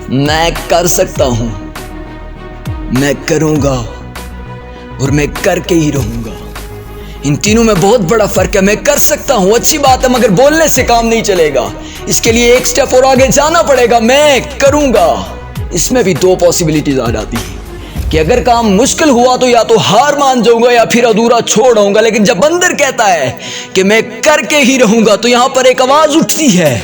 मैं कर सकता हूं, मैं करूंगा और मैं करके ही रहूंगा। इन तीनों में बहुत बड़ा फर्क है। मैं कर सकता हूं, अच्छी बात है, मगर बोलने से काम नहीं चलेगा। इसके लिए एक स्टेप और आगे जाना पड़ेगा। मैं करूंगा, इसमें भी दो पॉसिबिलिटीज आ जाती हैं कि अगर काम मुश्किल हुआ तो या तो हार मान जाऊंगा या फिर अधूरा छोड़ आऊंगा। लेकिन जब अंदर कहता है कि मैं करके ही रहूंगा, तो यहां पर एक आवाज उठती है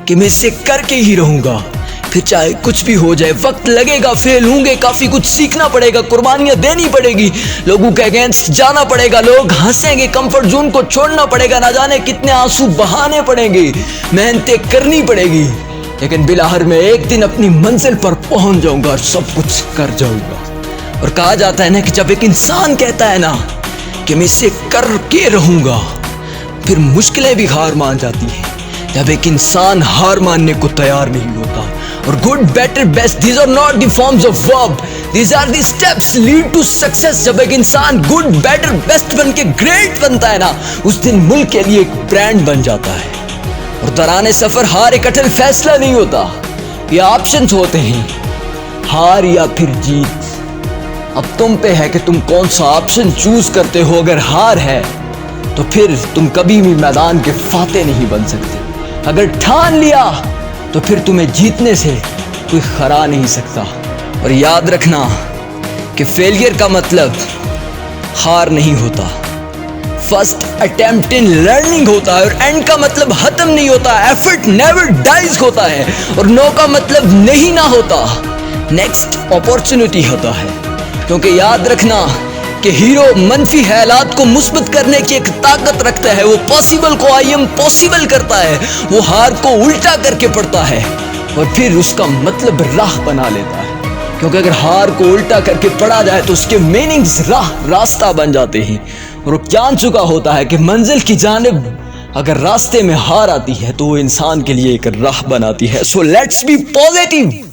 कि मैं इसे करके ही रहूंगा। फिर चाहे कुछ भी हो जाए, वक्त लगेगा, फेल होंगे, काफी कुछ सीखना पड़ेगा, कुर्बानियां देनी पड़ेगी, लोगों के अगेंस्ट जाना पड़ेगा, लोग हंसेंगे, कंफर्ट जोन को छोड़ना पड़ेगा, ना जाने कितने आंसू बहाने पड़ेंगे, मेहनतें करनी पड़ेगी। लेकिन बिलाहर में एक दिन अपनी मंजिल पर पहुंच जाऊंगा और सब कुछ कर जाऊंगा। और कहा जाता है ना कि जब एक इंसान कहता है ना कि मैं इसे करके रहूंगा, फिर मुश्किलें भी हार मान जाती हैं। जब एक इंसान हार मानने को तैयार नहीं होता। और good, better, best, these are not the forms of verb, these are the steps lead to success। जब एक इंसान गुड, बेटर, बेस्ट बन के ग्रेट बनता है ना, उस दिन मुल्क के लिए एक ब्रांड बन जाता है। और दौराने सफर हार एक अटल फैसला नहीं होता, ये ऑप्शंस होते हैं, हार या फिर जीत। अब तुम पे है कि तुम कौन सा ऑप्शन चूज करते हो। अगर हार है तो फिर तुम कभी भी मैदान के फाते नहीं बन सकते। अगर ठान लिया तो फिर तुम्हें जीतने से कोई हरा नहीं सकता। और याद रखना कि फेलियर का मतलब हार नहीं होता, फर्स्ट अटेम्प्ट इन लर्निंग होता है। और एंड का मतलब खत्म नहीं होता, एफर्ट नेवर डाइज होता है। और नो का मतलब नहीं ना होता, नेक्स्ट अपॉर्चुनिटी होता है। क्योंकि याद रखना कि हीरो मनफी ख्यालात को मुस्बत करने की एक ताकत रखता है। वो पॉसिबल को आई एम पॉसिबल करता है। वो हार को उल्टा करके पढ़ता है और फिर उसका मतलब राह बना लेता है। क्योंकि अगर हार को उल्टा करके पढ़ा जाए तो उसके मीनिंग्स रास्ता बन जाते हैं। और वो जान चुका होता है कि मंजिल की जानिब अगर रास्ते में हार आती है तो वो इंसान के लिए एक राह बनाती है। So let's be positive.